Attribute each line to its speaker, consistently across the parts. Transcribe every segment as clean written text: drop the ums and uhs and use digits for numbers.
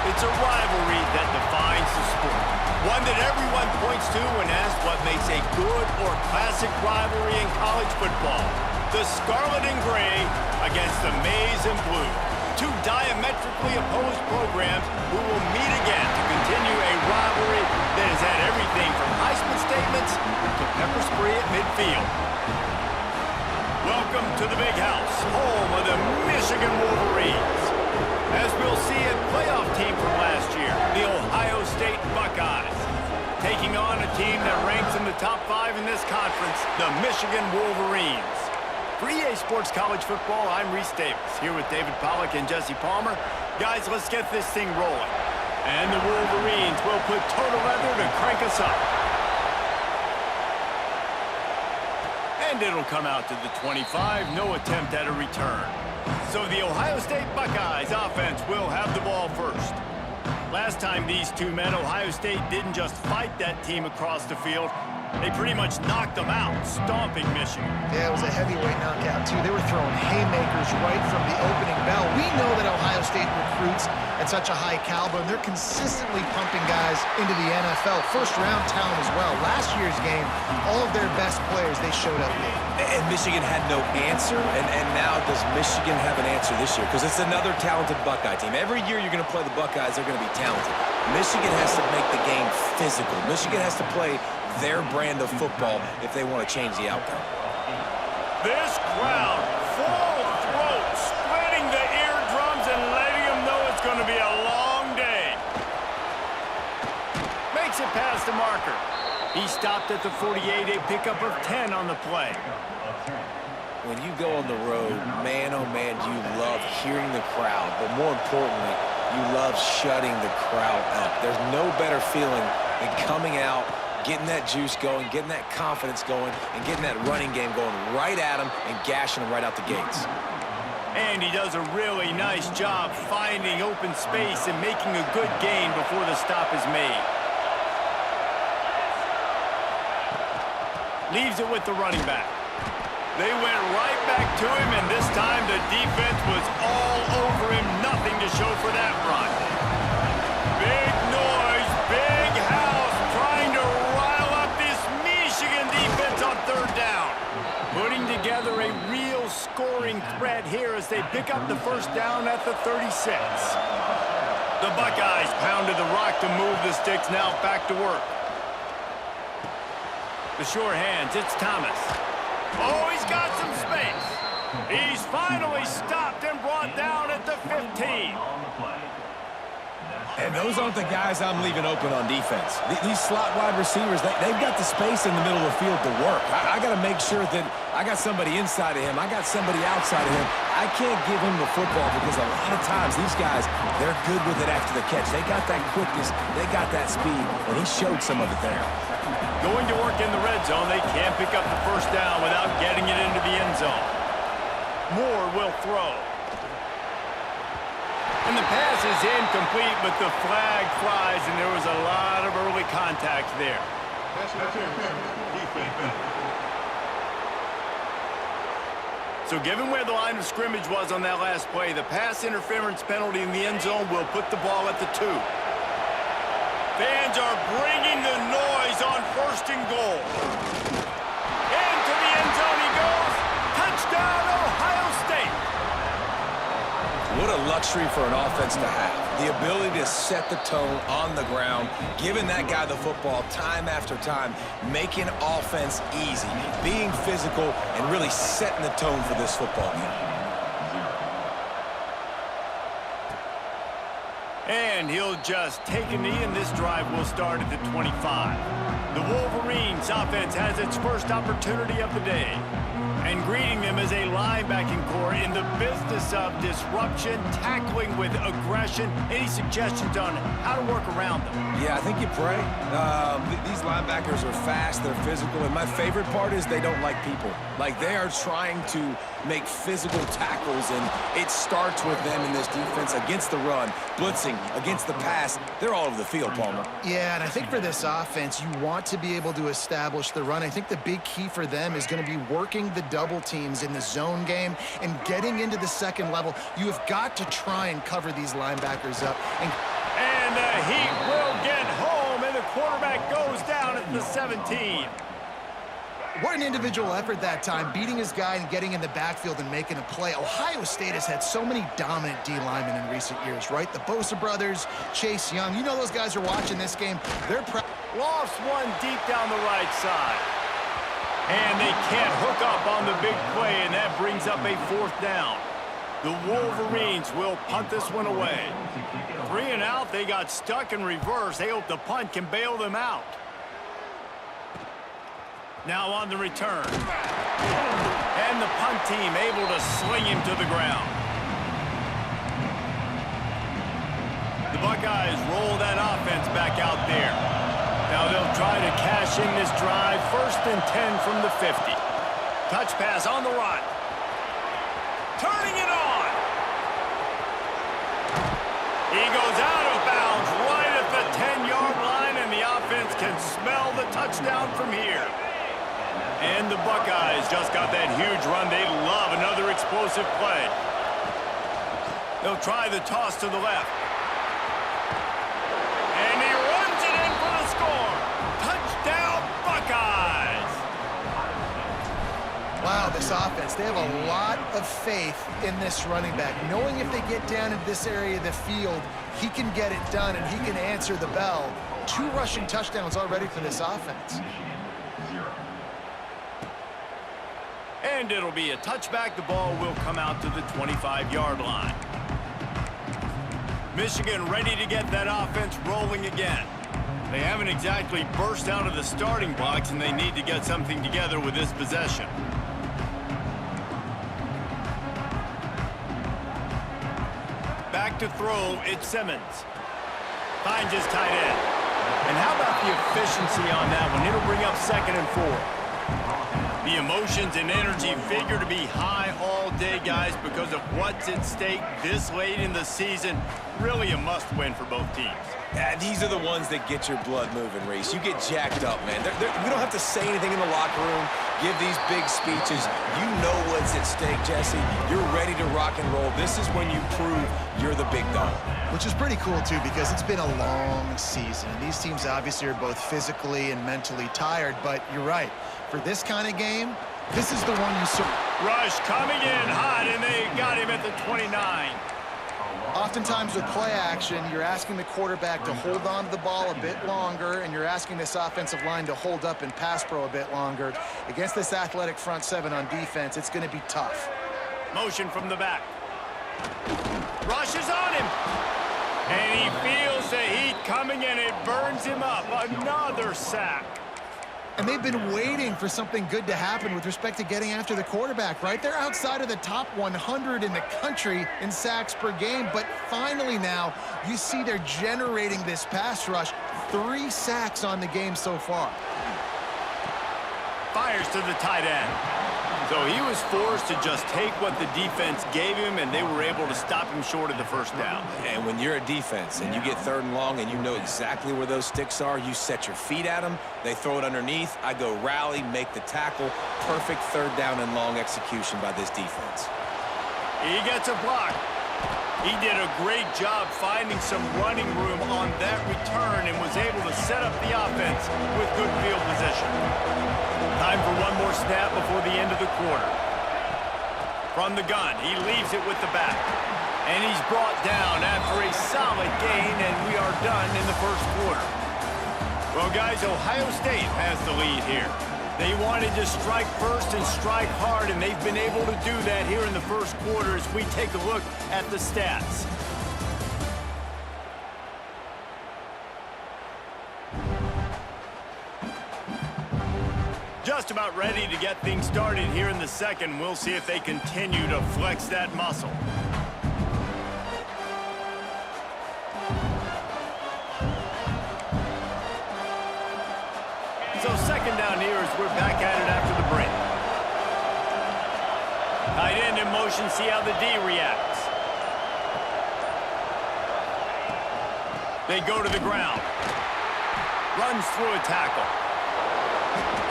Speaker 1: It's a rivalry that defines the sport. One that everyone points to when asked what makes a good or classic rivalry in college football. The Scarlet and Gray against the Maize and Blue. Two diametrically opposed programs who will meet again to continue a rivalry that has had everything from Heisman statements to pepper spray at midfield. Welcome to the Big House, home of the Michigan Wolverines. As we'll see, a playoff team from last year, the Ohio State Buckeyes, taking on a team that ranks in the top 5 in this conference, the Michigan Wolverines. For EA Sports College Football, I'm Reese Davis, here with David Pollack and Jesse Palmer. Guys, let's get this thing rolling. And the Wolverines will put total leather to crank us up. And it'll come out to the 25, no attempt at a return. So the Ohio State Buckeyes offense will have the ball first. Last time these two met, Ohio State didn't just fight that team across the field. They pretty much knocked them out, stomping Michigan.
Speaker 2: Yeah, it was a heavyweight knockout, too. They were throwing haymakers right from the opening bell. We know that Ohio State recruits at such a high caliber, and they're consistently pumping guys into the NFL. First-round talent as well. Last year's game, all of their best players, they showed up big.
Speaker 3: And Michigan had no answer, and now does Michigan have an answer this year? Because it's another talented Buckeye team. Every year you're going to play the Buckeyes, they're going to be talented. Michigan has to make the game physical. Michigan has to play their brand of football if they want to change the outcome.
Speaker 1: This crowd, full throat, splitting the eardrums and letting them know it's going to be a long day. Makes it past the marker. He stopped at the 48, a pickup of 10 on the play.
Speaker 3: When you go on the road, man, oh man, you love hearing the crowd, but more importantly, you love shutting the crowd up. There's no better feeling than coming out, getting that juice going, getting that confidence going, and getting that running game going right at them and gashing them right out the gates.
Speaker 1: And he does a really nice job finding open space and making a good gain before the stop is made. Leaves it with the running back. They went right back to him, and this time the defense was all over him. Nothing to show for that run. Big noise, big house, trying to rile up this Michigan defense on third down. Putting together a real scoring threat here as they pick up the first down at the 36. The Buckeyes pounded the rock to move the sticks, now back to work. The sure hands, it's Thomas. Oh, he's got some space. He's finally stopped and brought down at the 15.
Speaker 3: And those aren't the guys I'm leaving open on defense. These slot wide receivers, they've got the space in the middle of the field to work. I got to make sure that I got somebody inside of him. I got somebody outside of him. I can't give him the football because a lot of times these guys, they're good with it after the catch. They got that quickness. They got that speed, and he showed some of it there.
Speaker 1: Going to work in the red zone, they can't pick up the first down without getting it into the end zone. Moore will throw. And the pass is incomplete, but the flag flies, and there was a lot of early contact there. So given where the line of scrimmage was on that last play, the pass interference penalty in the end zone will put the ball at the 2. Fans are bringing the noise on first and goal. Into the end zone he goes. Touchdown, Ohio State.
Speaker 3: What a luxury for an offense to have. The ability to set the tone on the ground, giving that guy the football time after time, making offense easy, being physical, and really setting the tone for this football game.
Speaker 1: And he'll just take a knee, and this drive will start at the 25. The Wolverines offense has its first opportunity of the day. And greeting them is a linebacking core in the business of disruption, tackling with aggression. Any suggestions on how to work around them?
Speaker 3: Yeah, I think you pray. These linebackers are fast, they're physical, and my favorite part is they don't like people. Like, they are trying to make physical tackles, and it starts with them in this defense against the run, blitzing, against the pass. They're all over the field, Palmer.
Speaker 2: Yeah, and I think for this offense, you want to be able to establish the run. I think the big key for them is going to be working the double teams in the zone game and getting into the second level. You have got to try and cover these linebackers up and
Speaker 1: And the Heat will get home, and the quarterback goes down at the 17.
Speaker 2: What an individual effort that time, beating his guy and getting in the backfield and making a play. Ohio State has had so many dominant D linemen in recent years, right? The Bosa brothers, Chase Young. You know those guys are watching this game. They're
Speaker 1: Lofts one deep down the right side. And they can't hook up on the big play, and that brings up a 4th down. The Wolverines will punt this one away. 3 and out, they got stuck in reverse. They hope the punt can bail them out. Now on the return. And the punt team able to sling him to the ground. The Buckeyes roll that offense back out there. Now they'll try to cash in this drive. 1st and 10 from the 50. Touch pass on the run. Turning it on. He goes out of bounds right at the 10-yard line, and the offense can smell the touchdown from here. And the Buckeyes just got that huge run. They love another explosive play. They'll try the toss to the left. And he runs it in for the score. Touchdown, Buckeyes!
Speaker 2: Wow, this offense, they have a lot of faith in this running back. Knowing if they get down in this area of the field, he can get it done and he can answer the bell. 2 rushing touchdowns already for this offense.
Speaker 1: And it'll be a touchback. The ball will come out to the 25-yard line. Michigan ready to get that offense rolling again. They haven't exactly burst out of the starting blocks, and they need to get something together with this possession. Back to throw, it's Simmons. Finds his tight end. And how about the efficiency on that one? It'll bring up 2nd and 4. The emotions and energy figure to be high all day, guys, because of what's at stake this late in the season. Really a must-win for both teams.
Speaker 3: Yeah, these are the ones that get your blood moving, Reese. You get jacked up, man. We don't have to say anything in the locker room, give these big speeches. You know what's at stake, Jesse. You're ready to rock and roll. This is when you prove you're the big dog.
Speaker 2: Which is pretty cool, too, because it's been a long season. And these teams obviously are both physically and mentally tired, but you're right. For this kind of game, this is the one you saw.
Speaker 1: Rush coming in hot, and they got him at the 29.
Speaker 2: Oftentimes with play action, you're asking the quarterback to hold on to the ball a bit longer, and you're asking this offensive line to hold up in pass pro a bit longer. Against this athletic front 7 on defense, it's going to be tough.
Speaker 1: Motion from the back. Rushes on him. And he feels the heat coming, and it burns him up. Another sack.
Speaker 2: And they've been waiting for something good to happen with respect to getting after the quarterback, right? They're outside of the top 100 in the country in sacks per game, but finally now you see they're generating this pass rush. 3 sacks on the game so far.
Speaker 1: Fires to the tight end. So he was forced to just take what the defense gave him, and they were able to stop him short of the 1st down.
Speaker 3: And when you're a defense and you get 3rd and long and you know exactly where those sticks are, you set your feet at them, they throw it underneath, I go rally, make the tackle. Perfect 3rd down and long execution by this defense.
Speaker 1: He gets a block. He did a great job finding some running room on that return and was able to set up the offense with good field position. Time for one more snap before the end of the quarter. From the gun, he leaves it with the back. And he's brought down after a solid gain, and we are done in the 1st quarter. Well, guys, Ohio State has the lead here. They wanted to strike first and strike hard, and they've been able to do that here in the 1st quarter as we take a look at the stats. Just about ready to get things started here in the 2nd. We'll see if they continue to flex that muscle. So 2nd down here as we're back at it after the break. Tight end in motion, see how the D reacts. They go to the ground. Runs through a tackle.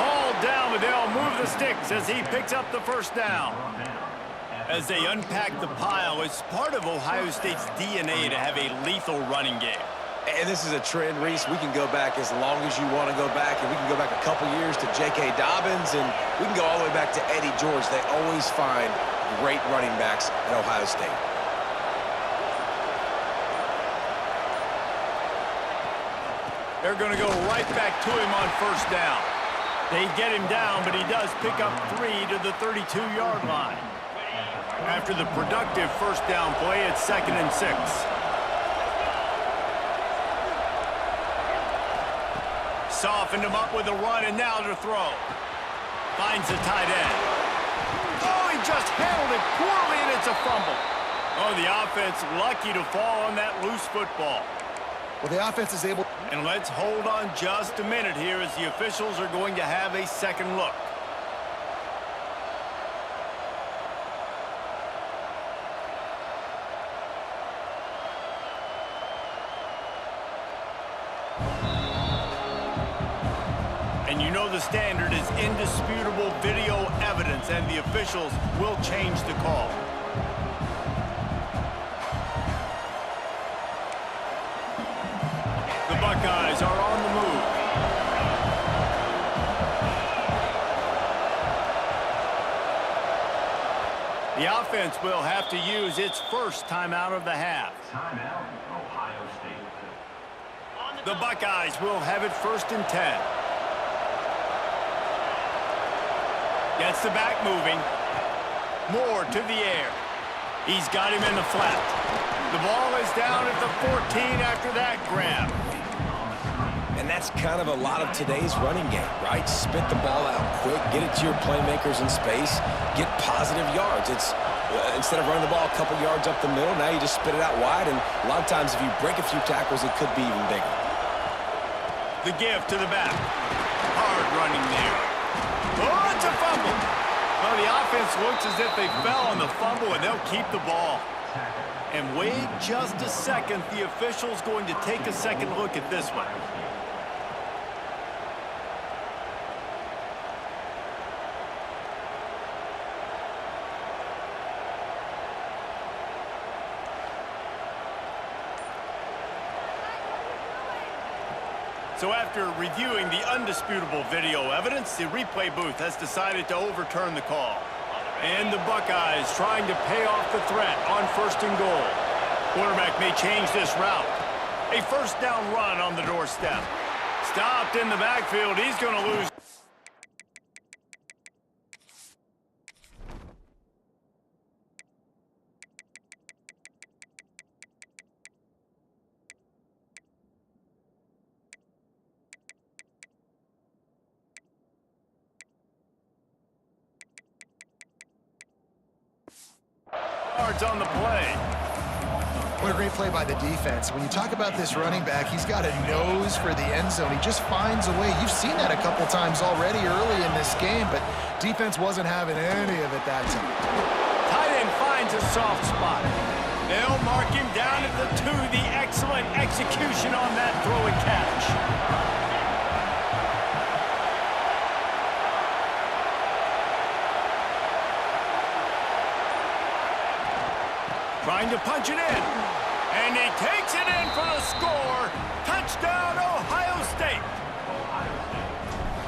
Speaker 1: All down, but they'll move the sticks as he picks up the 1st down. As they unpack the pile, it's part of Ohio State's DNA to have a lethal running game.
Speaker 3: And this is a trend, Reese. We can go back as long as you want to go back, and we can go back a couple years to J.K. Dobbins, and we can go all the way back to Eddie George. They always find great running backs at Ohio State.
Speaker 1: They're going to go right back to him on first down. They get him down, but he does pick up 3 to the 32-yard line. After the productive first down play, it's 2nd and 6. Softened him up with a run, and now to throw. Finds the tight end. Oh, he just handled it poorly, and it's a fumble. Oh, the offense lucky to fall on that loose football.
Speaker 2: Well, the offense is able...
Speaker 1: And let's hold on just a minute here as the officials are going to have a second look. And you know the standard is indisputable video evidence, and the officials will change the call. The Buckeyes are on the move. The offense will have to use its first timeout of the half.
Speaker 4: Timeout, Ohio State.
Speaker 1: The Buckeyes will have it 1st and 10. Gets the back moving. Moore to the air. He's got him in the flat. The ball is down at the 14 after that grab.
Speaker 3: And that's kind of a lot of today's running game, right? Spit the ball out quick, get it to your playmakers in space, get positive yards. It's instead of running the ball a couple yards up the middle, now you just spit it out wide, and a lot of times if you break a few tackles, it could be even bigger.
Speaker 1: The give to the back. Hard running there. Oh, it's a fumble. Well, the offense looks as if they fell on the fumble, and they'll keep the ball. And wait just a second. The official's going to take a second look at this one. So after reviewing the undisputable video evidence, the replay booth has decided to overturn the call. And the Buckeyes trying to pay off the threat on 1st and goal. Quarterback may change this route. A first down run on the doorstep. Stopped in the backfield. He's going to lose. Yards on the play.
Speaker 2: What a great play by the defense. When you talk about this running back, he's got a nose for the end zone. He just finds a way. You've seen that a couple times already early in this game, but defense wasn't having any of it that time.
Speaker 1: Tight end finds a soft spot. They'll mark him down at the 2. The excellent execution on that throw and catch. Trying to punch it in. And he takes it in for the score. Touchdown, Ohio State.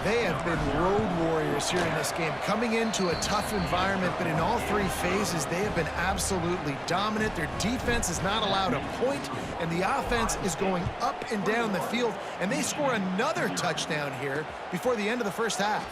Speaker 2: They have been road warriors here in this game, coming into a tough environment, but in all 3 phases, they have been absolutely dominant. Their defense is not allowed a point, and the offense is going up and down the field, and they score another touchdown here before the end of the first half.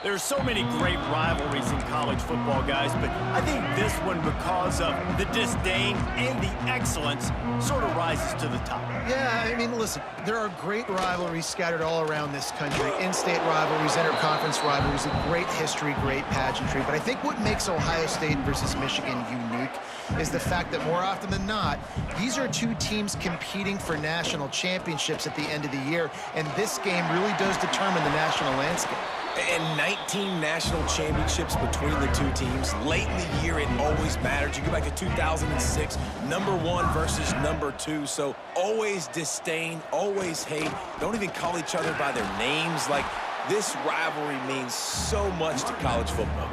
Speaker 1: There's so many great rivalries in college football, guys, but I think this one, because of the disdain and the excellence, sort of rises to the top.
Speaker 2: Yeah, I mean, listen, there are great rivalries scattered all around this country. In-state rivalries, interconference rivalries, a great history, great pageantry. But I think what makes Ohio State versus Michigan unique is the fact that more often than not, these are 2 teams competing for national championships at the end of the year, and this game really does determine the national landscape.
Speaker 3: And 19 national championships between the 2 teams. Late in the year, it always matters. You go back to 2006, #1 versus #2. So always disdain, always hate. Don't even call each other by their names. Like, this rivalry means so much to college football.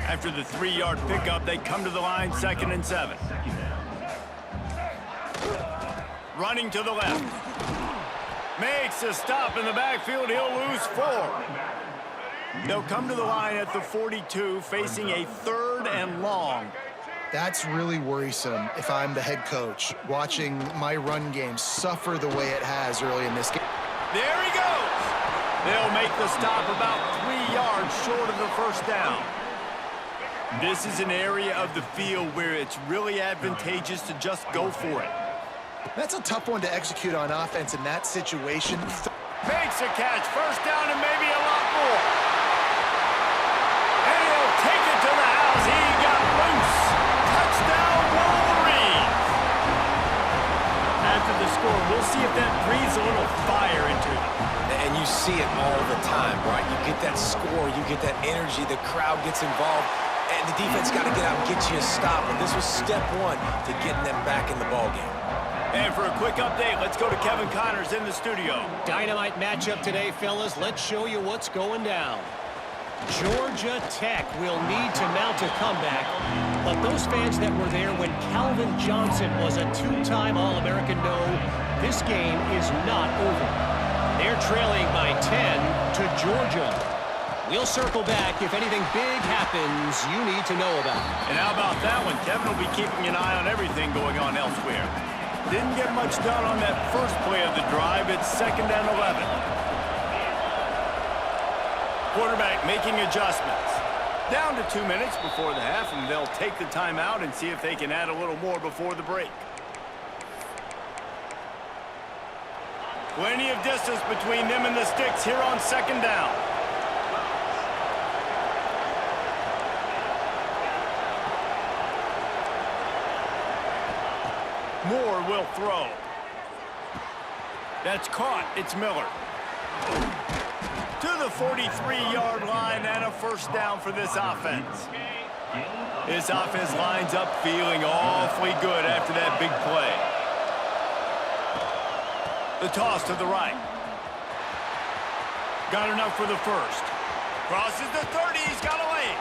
Speaker 1: After the 3-yard pickup, they come to the line, 2nd and 7. Running to the left. Makes a stop in the backfield. He'll lose 4. They'll come to the line at the 42, facing a 3rd and long.
Speaker 2: That's really worrisome if I'm the head coach, watching my run game suffer the way it has early in this game.
Speaker 1: There he goes. They'll make the stop about 3 yards short of the first down. This is an area of the field where it's really advantageous to just go for it.
Speaker 2: That's a tough one to execute on offense in that situation.
Speaker 1: Makes a catch. First down and maybe a lot more. And he'll take it to the house. He got loose. Touchdown, Wolverines. After the score, we'll see if that breathes a little fire into them.
Speaker 3: And you see it all the time, right? You get that score, you get that energy, the crowd gets involved, and the defense got to get out and get you a stop. And this was step 1 to getting them back in the ballgame.
Speaker 1: And for a quick update, let's go to Kevin Connors in the studio.
Speaker 5: Dynamite matchup today, fellas. Let's show you what's going down. Georgia Tech will need to mount a comeback, but those fans that were there when Calvin Johnson was a 2-time All-American know this game is not over. They're trailing by 10 to Georgia. We'll circle back if anything big happens you need to know about.
Speaker 1: And how about that one? Kevin will be keeping an eye on everything going on elsewhere. Didn't get much done on that first play of the drive. It's 2nd and 11. Quarterback making adjustments. Down to 2 minutes before the half, and they'll take the timeout and see if they can add a little more before the break. Plenty of distance between them and the sticks here on 2nd down. Moore will throw. That's caught. It's Miller. To the 43-yard line and a first down for this offense. This offense lines up feeling awfully good after that big play. The toss to the right. Got enough for the first. Crosses the 30. He's got away.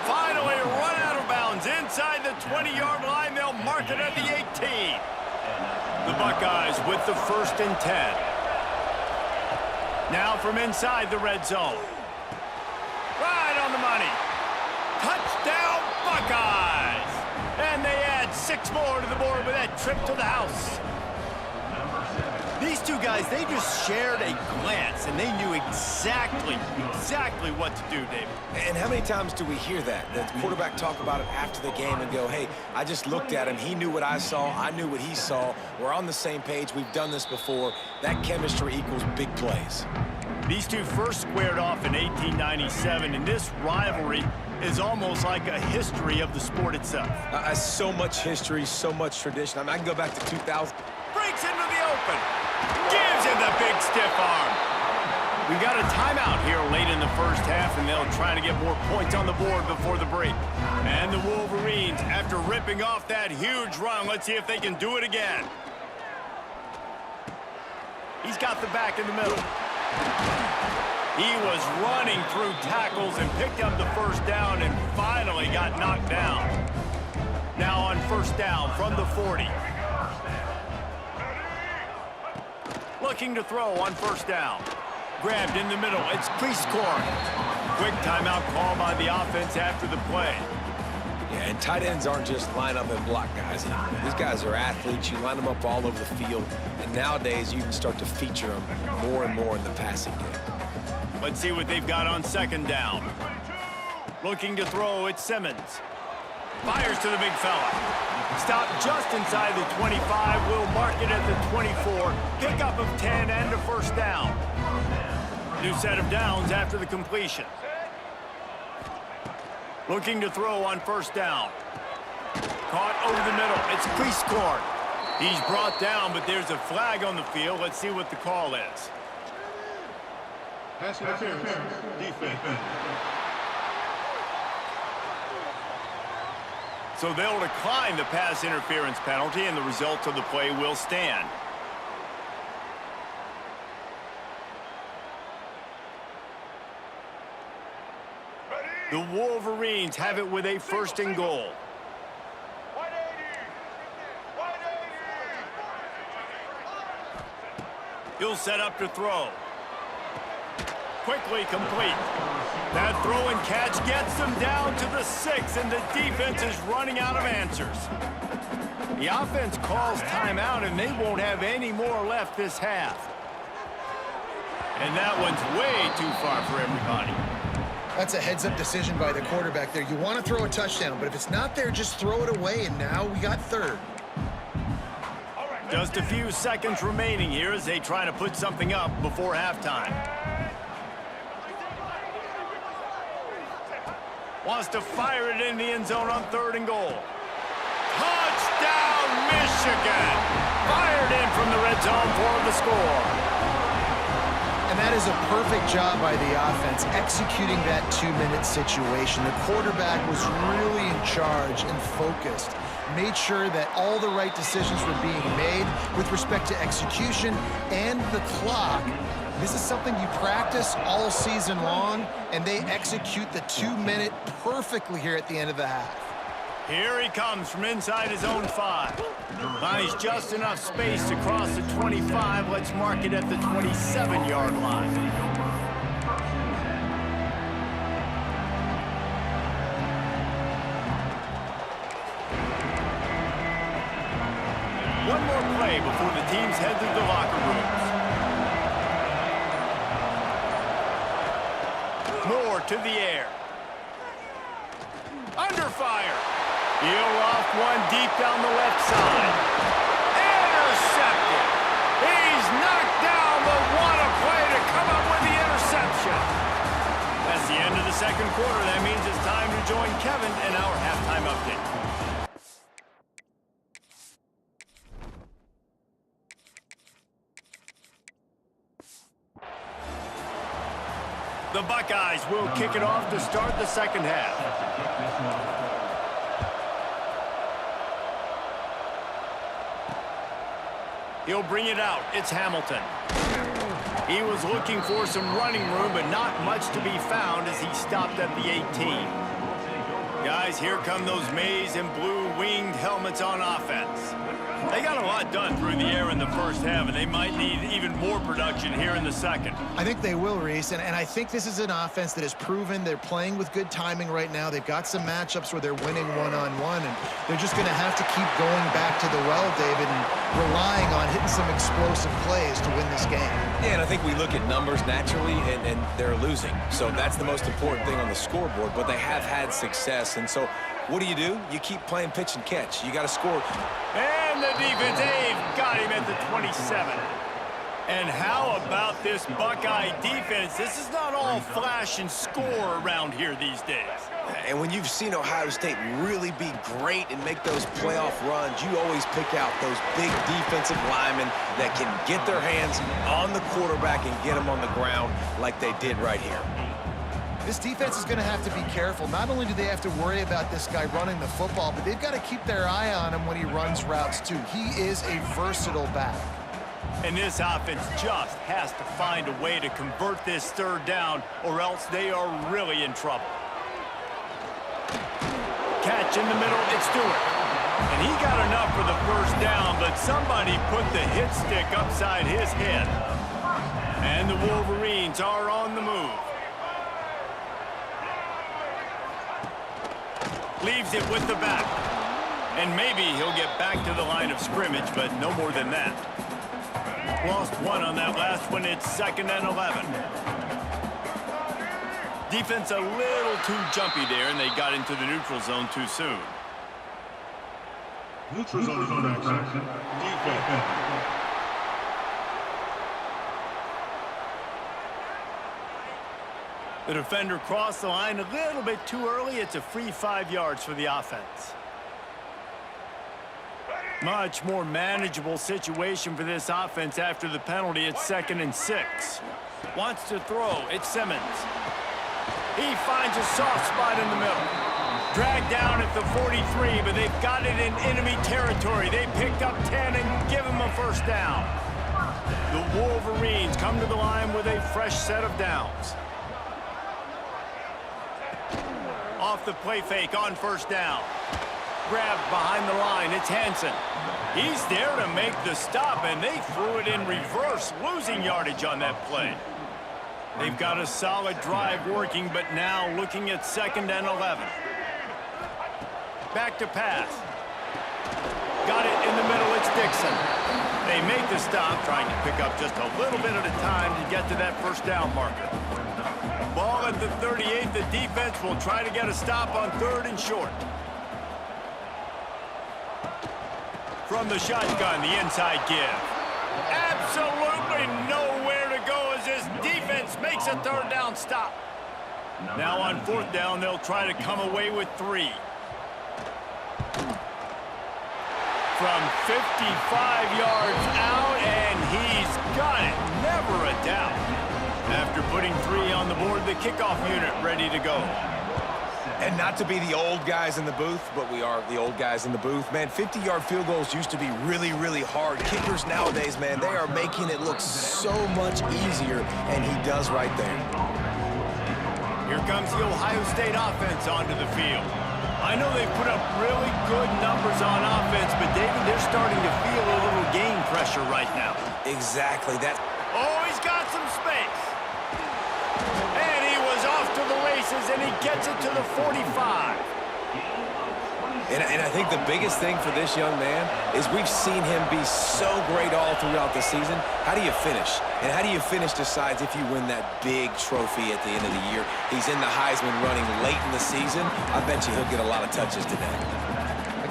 Speaker 1: Finally run out of bounds inside the 20-yard line. They'll mark it at the 18. The Buckeyes with the 1st and 10. Now from inside the red zone. Right on the money. Touchdown, Buckeyes. And they add 6 more to the board with that trip to the house. These two guys, they just shared a glance, and they knew exactly what to do, David.
Speaker 3: And how many times do we hear that? The quarterback talk about it after the game and go, hey, I just looked at him. He knew what I saw. I knew what he saw. We're on the same page. We've done this before. That chemistry equals big plays.
Speaker 1: These two first squared off in 1897, and this rivalry is almost like a history of the sport itself.
Speaker 3: So much history, so much tradition. I mean, I can go back to 2000.
Speaker 1: Breaks into the open. Gives him the big stiff arm. We've got a timeout here late in the first half, and they'll try to get more points on the board before the break. And the Wolverines, after ripping off that huge run, let's see if they can do it again. He's got the back in the middle. He was running through tackles and picked up the first down and finally got knocked down. Now on first down from the 40. Looking to throw on first down. Grabbed in the middle. It's Priestcorn. Quick timeout call by the offense after the play.
Speaker 3: Yeah, and tight ends aren't just line up and block guys anymore. These guys are athletes. You line them up all over the field. And nowadays, you can start to feature them more and more in the passing game.
Speaker 1: Let's see what they've got on second down. Looking to throw, it's Simmons. Fires to the big fella. Stopped just inside the 25. Will mark it at the 24. Pickup of 10 and a first down. New set of downs after the completion. Looking to throw on first down. Caught over the middle. It's Priestcorn. He's brought down, but there's a flag on the field. Let's see what the call is.
Speaker 6: Pass interference, defense.
Speaker 1: So they'll decline the pass interference penalty, and the result of the play will stand. The Wolverines have it with a 1st and goal. He'll set up to throw. Quickly complete. That throw and catch gets them down to the 6, and the defense is running out of answers. The offense calls timeout, and they won't have any more left this half. And that one's way too far for everybody.
Speaker 2: That's a heads-up decision by the quarterback there. You want to throw a touchdown, but if it's not there, just throw it away, and now we got 3rd.
Speaker 1: Just a few seconds remaining here as they try to put something up before halftime. Wants to fire it in the end zone on 3rd and goal. Touchdown, Michigan! Fired in from the red zone for the score.
Speaker 2: And that is a perfect job by the offense, executing that 2-minute situation. The quarterback was really in charge and focused. Made sure that all the right decisions were being made with respect to execution and the clock. This is something you practice all season long, and they execute the 2-minute perfectly here at the end of the half.
Speaker 1: Here he comes from inside his own 5. Finds just enough space to cross the 25. Let's mark it at the 27-yard line. One more play before the teams head to the locker rooms. Moore to the air. Under fire. He'll off one deep down the left side. Intercepted. He's knocked down, but what a play to come up with the interception. That's the end of the 2nd quarter. That means it's time to join Kevin in our halftime update. The Buckeyes will kick it off to start the 2nd half. He'll bring it out. It's Hamilton. He was looking for some running room, but not much to be found as he stopped at the 18. Guys, here come those maize and blue winged helmets on offense. They got a lot done through the air in the 1st half, and they might need even more production here in the 2nd.
Speaker 2: I think they will, Reese, and I think this is an offense that has proven they're playing with good timing right now. They've got some matchups where they're winning one-on-one, and they're just going to have to keep going back to the well, David, and relying on hitting some explosive plays to win this game.
Speaker 3: Yeah, and I think we look at numbers naturally, and they're losing. So that's the most important thing on the scoreboard, but they have had success. And so what do? You keep playing pitch and catch. You got to score.
Speaker 1: And the defense, they've got him at the 27. And how about this Buckeye defense? This is not all flash and score around here these days.
Speaker 3: And when you've seen Ohio State really be great and make those playoff runs, you always pick out those big defensive linemen that can get their hands on the quarterback and get him on the ground like they did right here.
Speaker 2: This defense is going to have to be careful. Not only do they have to worry about this guy running the football, but they've got to keep their eye on him when he runs routes too. He is a versatile back.
Speaker 1: And this offense just has to find a way to convert this 3rd down, or else they are really in trouble. Catch in the middle, it's Stewart. And he got enough for the 1st down, but somebody put the hit stick upside his head. And the Wolverines are on the move. Leaves it with the back. And maybe he'll get back to the line of scrimmage, but no more than that. Lost one on that last one. It's 2nd and 11. Defense a little too jumpy there, and they got into the neutral zone too soon.
Speaker 6: Neutral zone infraction. Defense.
Speaker 1: The defender crossed the line a little bit too early. It's a free 5 yards for the offense. Much more manageable situation for this offense after the penalty. It's 2nd and 6. Wants to throw. It's Simmons. He finds a soft spot in the middle. Dragged down at the 43, but they've got it in enemy territory. They picked up 10 and give him a 1st down. The Wolverines come to the line with a fresh set of downs. Off the play fake on first down. Grabbed behind the line, it's Hansen. He's there to make the stop, and they threw it in reverse, losing yardage on that play. They've got a solid drive working, but now looking at 2nd and 11. Back to pass. Got it in the middle, it's Dixon. They make the stop, trying to pick up just a little bit at a time to get to that first down marker. Ball at the 38, the defense will try to get a stop on 3rd and short. From the shotgun, the inside give. Absolutely nowhere to go as this defense makes a 3rd down stop. Now on 4th down, they'll try to come away with 3. From 55 yards out, and he's got it. Never a doubt. After putting 3 on the board, the kickoff unit ready to go.
Speaker 3: And not to be the old guys in the booth, but we are the old guys in the booth. Man, 50-yard field goals used to be really, really hard. Kickers nowadays, man, they are making it look so much easier, and he does right there.
Speaker 1: Here comes the Ohio State offense onto the field. I know they've put up really good numbers on offense, but David, they're starting to feel a little game pressure right now.
Speaker 3: Exactly.
Speaker 1: Oh, he's got some space. And he was off to the races, and he gets it to the 45.
Speaker 3: And I think the biggest thing for this young man is we've seen him be so great all throughout the season. How do you finish? And how do you finish decides if you win that big trophy at the end of the year. He's in the Heisman running late in the season. I bet you he'll get a lot of touches today.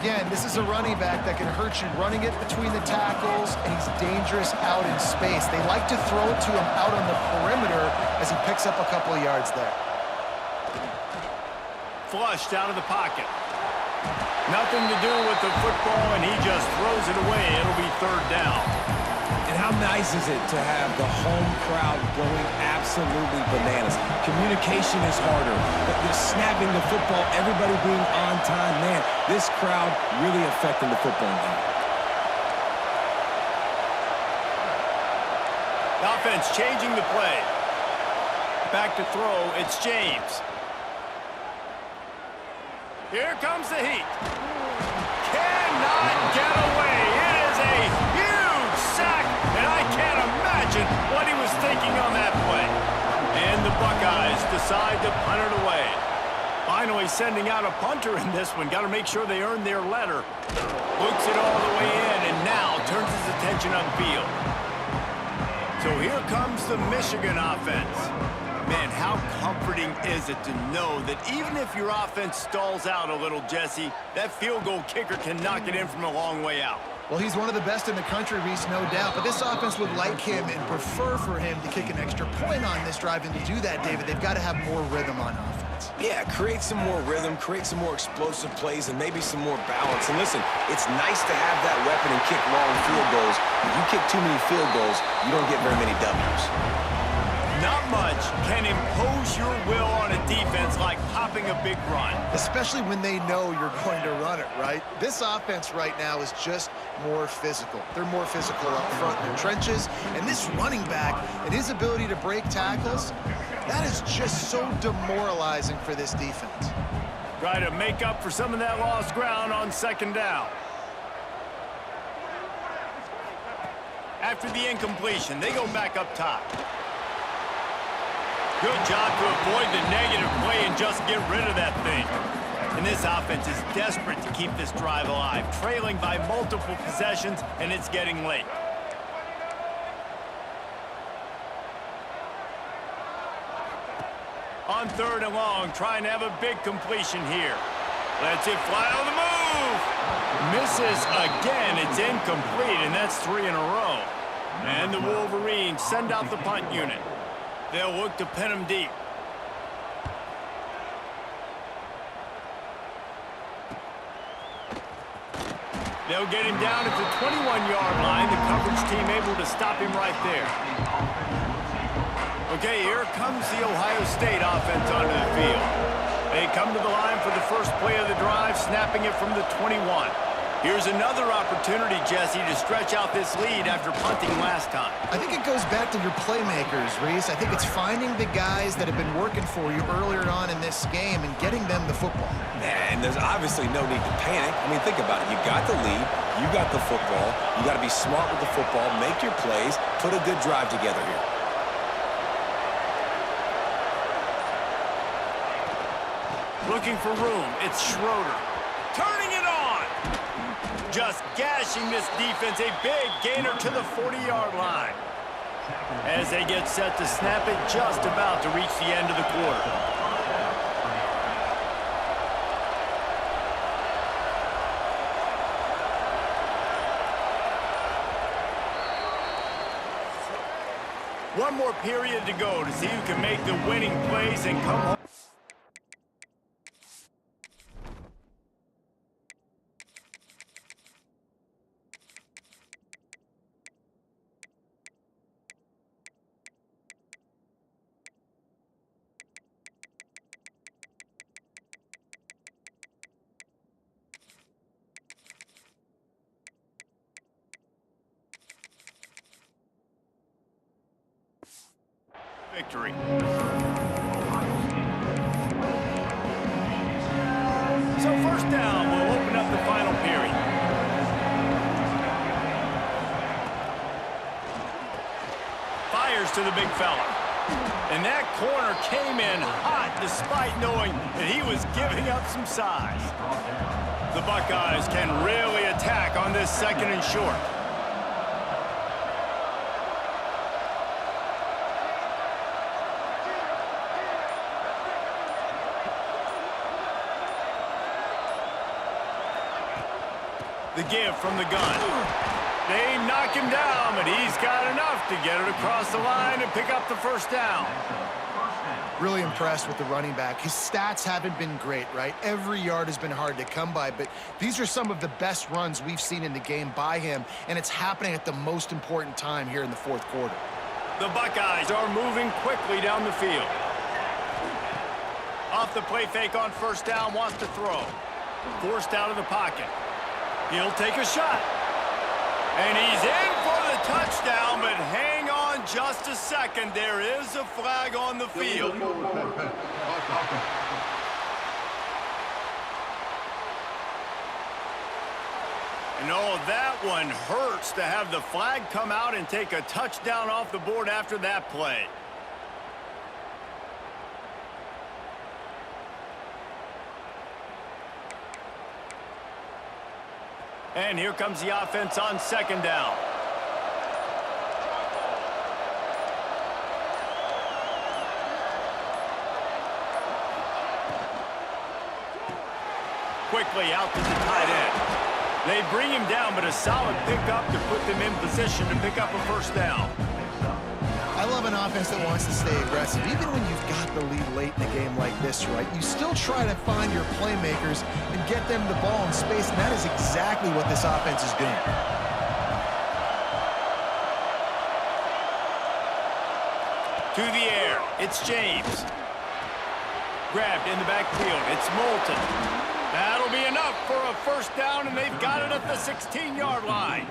Speaker 2: Again, this is a running back that can hurt you running it between the tackles, and he's dangerous out in space. They like to throw it to him out on the perimeter as he picks up a couple of yards there.
Speaker 1: Flushed out of the pocket. Nothing to do with the football, and he just throws it away. It'll be 3rd down.
Speaker 3: And how nice is it to have the home crowd going absolutely bananas? Communication is harder, but just snapping the football, everybody being on time, man, this crowd really affecting the football game.
Speaker 1: The offense changing the play. Back to throw, it's James. Here comes the heat. Cannot get away. It is a huge sack, and I can't imagine what he was thinking on that play. And the Buckeyes decide to punt it away. Finally sending out a punter in this one. Got to make sure they earn their letter. Hooks it all the way in, and now turns his attention upfield. So here comes the Michigan offense. Man, how comforting is it to know that even if your offense stalls out a little, Jesse, that field goal kicker can knock it in from a long way out.
Speaker 2: Well, he's one of the best in the country, Reese, no doubt. But this offense would like him and prefer for him to kick an extra point on this drive. And to do that, David, they've got to have more rhythm on offense.
Speaker 3: Yeah, create some more rhythm, create some more explosive plays, and maybe some more balance. And listen, it's nice to have that weapon and kick long field goals. If you kick too many field goals, you don't get very many W's.
Speaker 1: Not much can impose your will on a defense like popping a big run.
Speaker 2: Especially when they know you're going to run it, right? This offense right now is just more physical. They're more physical up front in the trenches. And this running back and his ability to break tackles, that is just so demoralizing for this defense.
Speaker 1: Try to make up for some of that lost ground on 2nd down. After the incompletion, they go back up top. Good job to avoid the negative play and just get rid of that thing. And this offense is desperate to keep this drive alive, trailing by multiple possessions, and it's getting late. On 3rd and long, trying to have a big completion here. Lets it fly on the move. Misses again. It's incomplete, and that's 3 in a row. And the Wolverines send out the punt unit. They'll look to pin him deep. They'll get him down at the 21-yard line. The coverage team able to stop him right there. Okay, here comes the Ohio State offense onto the field. They come to the line for the first play of the drive, snapping it from the 21. Here's another opportunity, Jesse, to stretch out this lead after punting last time.
Speaker 2: I think it goes back to your playmakers, Reese. I think it's finding the guys that have been working for you earlier on in this game and getting them the football.
Speaker 3: And there's obviously no need to panic. I mean, think about it. You got the lead. You got the football. You got to be smart with the football, make your plays, put a good drive together here.
Speaker 1: Looking for room. It's Schroeder. Turning it on. Just gashing this defense. A big gainer to the 40-yard line. As they get set to snap it, just about to reach the end of the quarter. One more period to go to see who can make the winning plays and come home. Victory. So first down, we'll open up the final period. Fires to the big fella. And that corner came in hot despite knowing that he was giving up some size. The Buckeyes can really attack on this second and short. The give from the gun. They knock him down, but he's got enough to get it across the line and pick up the first down.
Speaker 2: Really impressed with the running back. His stats haven't been great, right? Every yard has been hard to come by, but these are some of the best runs we've seen in the game by him, and it's happening at the most important time here in the fourth quarter.
Speaker 1: The Buckeyes are moving quickly down the field. Off the play fake on first down, wants to throw. Forced out of the pocket. He'll take a shot. And he's in for the touchdown, but hang on just a second. There is a flag on the field. And oh, that one hurts to have the flag come out and take a touchdown off the board after that play. And here comes the offense on second down. Quickly out to the tight end. They bring him down, but a solid pickup to put them in position to pick up a first down.
Speaker 2: I love an offense that wants to stay aggressive. Even when you've got the lead late in a game like this, right, you still try to find your playmakers and get them the ball in space, and that is exactly what this offense is doing.
Speaker 1: To the air, it's James. Grabbed in the backfield, it's Moulton. That'll be enough for a first down, and they've got it at the 16-yard line.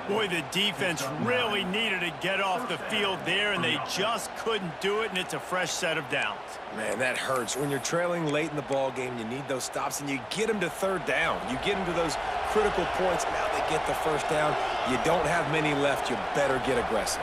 Speaker 1: Boy, the defense really needed to get off the field there, and they just couldn't do it, and it's a fresh set of downs.
Speaker 3: Man, that hurts. When you're trailing late in the ball game, you need those stops, and you get them to third down. You get them to those critical points. Now they get the first down. You don't have many left. You better get aggressive.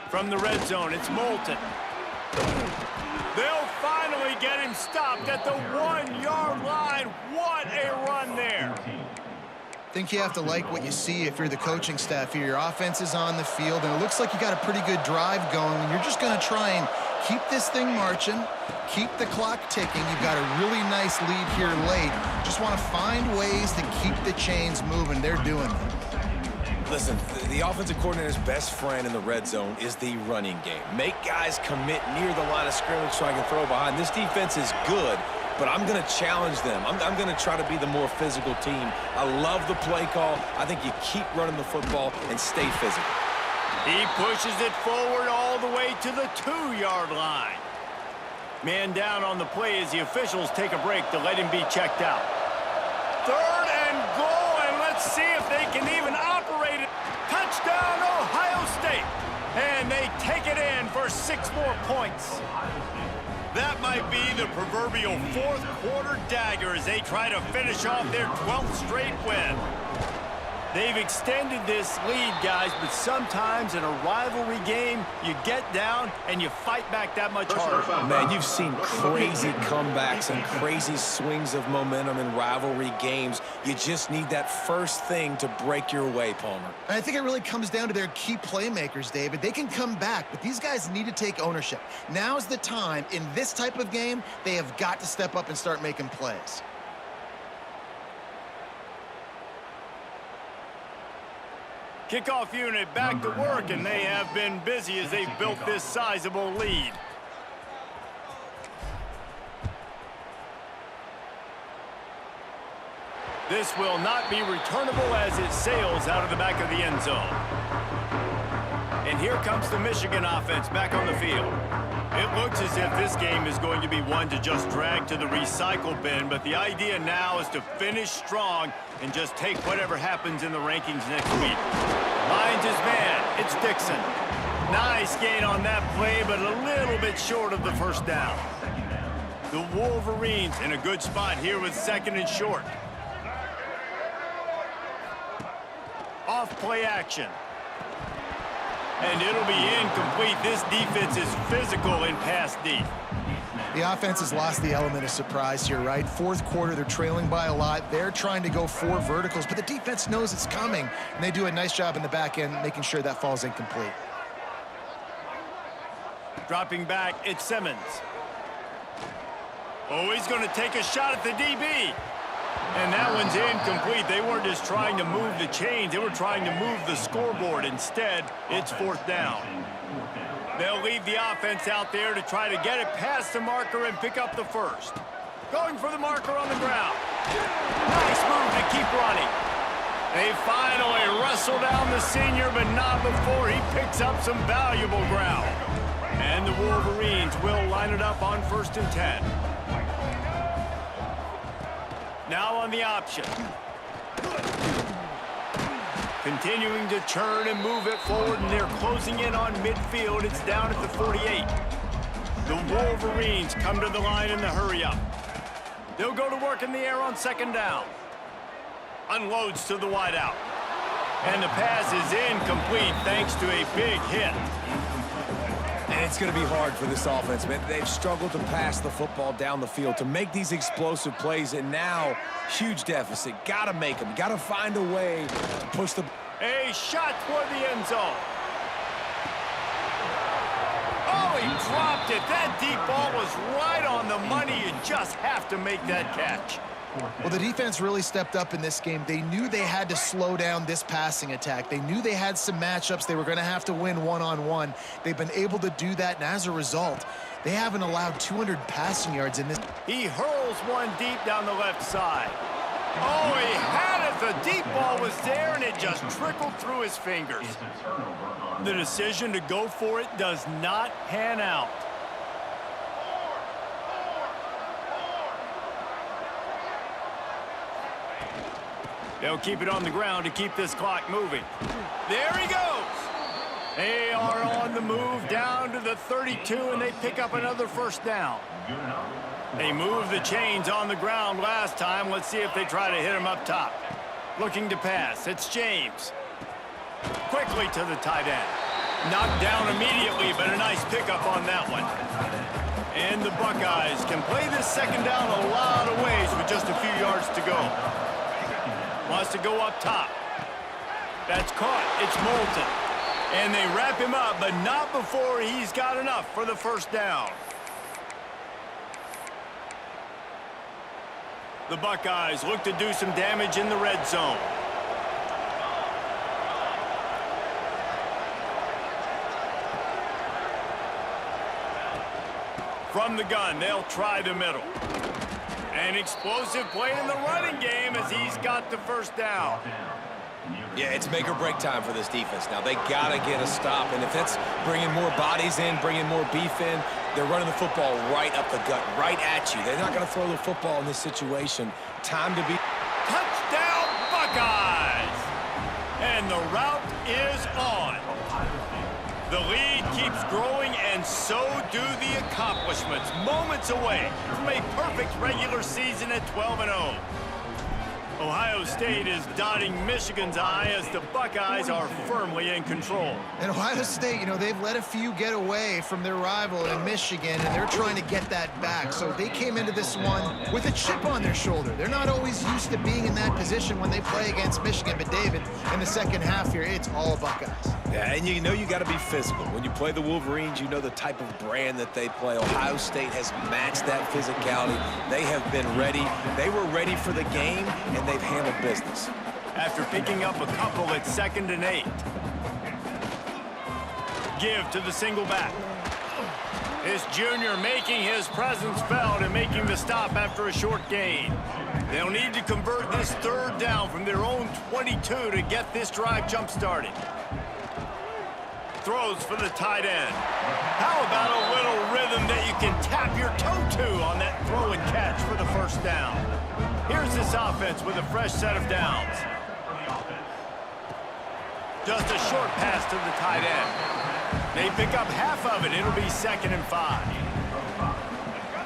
Speaker 1: From the red zone, it's Moulton. They'll finally get him stopped at the 1-yard line. What a run there.
Speaker 2: I think you have to like what you see if you're the coaching staff here. Your offense is on the field, and it looks like you got a pretty good drive going, and you're just going to try and keep this thing marching, keep the clock ticking. You've got a really nice lead here late. Just want to find ways to keep the chains moving. They're doing it.
Speaker 3: Listen, the offensive coordinator's best friend in the red zone is the running game. Make guys commit near the line of scrimmage so I can throw behind. This defense is good, but I'm going to challenge them. I'm going to try to be the more physical team. I love the play call. I think you keep running the football and stay physical.
Speaker 1: He pushes it forward all the way to the 2-yard line. Man down on the play as the officials take a break to let him be checked out. 3rd and goal, and let's see if they can even operate it. Touchdown, Ohio State. And they take it in for 6 more points. That might be the proverbial 4th quarter dagger as they try to finish off their 12th straight win. They've extended this lead, guys, but sometimes in a rivalry game, you get down and you fight back that much harder.
Speaker 3: Man, you've seen crazy comebacks and crazy swings of momentum in rivalry games. You just need that first thing to break your way, Palmer.
Speaker 2: And I think it really comes down to their key playmakers, David. They can come back, but these guys need to take ownership. Now's the time. In this type of game, they have got to step up and start making plays.
Speaker 1: Kickoff unit back to work, and they have been busy as they've built this sizable lead. This will not be returnable as it sails out of the back of the end zone. And here comes the Michigan offense back on the field. It looks as if this game is going to be one to just drag to the recycle bin, but the idea now is to finish strong and just take whatever happens in the rankings next week. Finds his man. It's Dixon. Nice gain on that play, but a little bit short of the first down. The Wolverines in a good spot here with 2nd and short. Off play action. And it'll be incomplete. This defense is physical in pass deep.
Speaker 2: The offense has lost the element of surprise here, right? 4th quarter, they're trailing by a lot. They're trying to go 4 verticals, but the defense knows it's coming, and they do a nice job in the back end making sure that falls incomplete.
Speaker 1: Dropping back, it's Simmons. Oh, he's going to take a shot at the DB. And that one's incomplete. They weren't just trying to move the chains. They were trying to move the scoreboard. Instead, it's 4th down. They'll leave the offense out there to try to get it past the marker and pick up the first. Going for the marker on the ground. Nice move to keep running. They finally wrestle down the senior, but not before he picks up some valuable ground. And the Wolverines will line it up on 1st and 10. Now on the option. Continuing to turn and move it forward, and they're closing in on midfield. It's down at the 48. The Wolverines come to the line in the hurry-up. They'll go to work in the air on 2nd down. Unloads to the wideout. And the pass is incomplete thanks to a big hit.
Speaker 3: And it's going to be hard for this offense, man. They've struggled to pass the football down the field, to make these explosive plays, and now, huge deficit. Got to make them. Got to find a way to push the...
Speaker 1: A shot toward the end zone. Oh, he dropped it. That deep ball was right on the money. You just have to make that catch.
Speaker 2: Well, the defense really stepped up in this game. They knew they had to slow down this passing attack. They knew they had some matchups they were going to have to win one-on-one. They've been able to do that, and as a result, they haven't allowed 200 passing yards in this.
Speaker 1: He hurls one deep down the left side. Oh, he had it. The deep ball was there, and it just trickled through his fingers. The decision to go for it does not pan out. They'll keep it on the ground to keep this clock moving. There he goes. They are on the move down to the 32, and they pick up another 1st down. They moved the chains on the ground last time. Let's see if they try to hit him up top. Looking to pass. It's James. Quickly to the tight end. Knocked down immediately, but a nice pickup on that one. And the Buckeyes can play this second down a lot of ways with just a few yards to go. Wants to go up top. That's caught. It's Moulton. And they wrap him up, but not before he's got enough for the first down. The Buckeyes look to do some damage in the red zone. From the gun, they'll try the middle. An explosive play in the running game as he's got the first down.
Speaker 3: Yeah, it's make or break time for this defense. Now, they got to get a stop, and if that's bringing more bodies in, bringing more beef in, they're running the football right up the gut, right at you. They're not going to throw the football in this situation. Time to be...
Speaker 1: Touchdown, Buckeyes! And the route is on. The lead keeps growing, and so do the accomplishments. Moments away from a perfect regular season at 12-0. Ohio State is dotting Michigan's eye as the Buckeyes are firmly in control.
Speaker 2: And Ohio State, you know, they've let a few get away from their rival in Michigan, and they're trying to get that back. So they came into this one with a chip on their shoulder. They're not always used to being in that position when they play against Michigan. But, David, in the second half here, it's all Buckeyes.
Speaker 3: Yeah, and you know you got to be physical. When you play the Wolverines, you know the type of brand that they play. Ohio State has matched that physicality. They have been ready. They were ready for the game, and they've handled business.
Speaker 1: After picking up a couple at 2nd and 8. Give to the single back. This junior making his presence felt and making the stop after a short gain. They'll need to convert this third down from their own 22 to get this drive jump-started. Throws for the tight end. How about a little rhythm that you can tap your toe to on that throw and catch for the first down? Here's this offense with a fresh set of downs. Just a short pass to the tight end. They pick up half of it. It'll be 2nd and 5.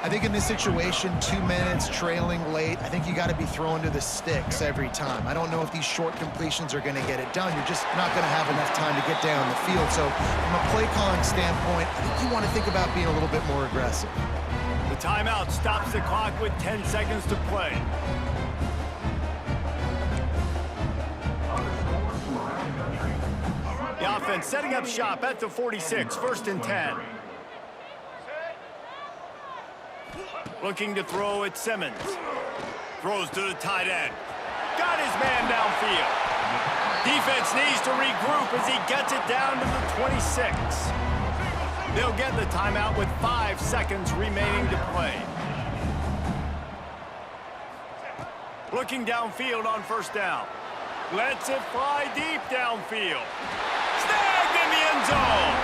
Speaker 2: I think in this situation, 2 minutes, trailing late, I think you got to be throwing to the sticks every time. I don't know if these short completions are going to get it done. You're just not going to have enough time to get down the field. So from a play calling standpoint, I think you want to think about being a little bit more aggressive.
Speaker 1: The timeout stops the clock with 10 seconds to play. The offense setting up shop at the 46, 1st and 10. Looking to throw at Simmons. Throws to the tight end. Got his man downfield. Defense needs to regroup as he gets it down to the 26. They'll get the timeout with 5 seconds remaining to play. Looking downfield on 1st down. Lets it fly deep downfield. Snagged in the end zone.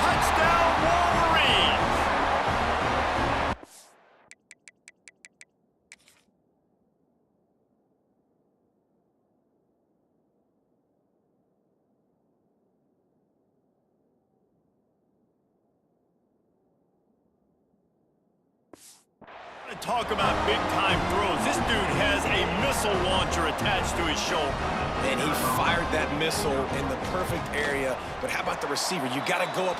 Speaker 1: Touchdown, Wolverines. Talk about big-time throws. This dude has a missile launcher attached to his shoulder.
Speaker 3: And he fired that missile in the perfect area. But how about the receiver? You got to go up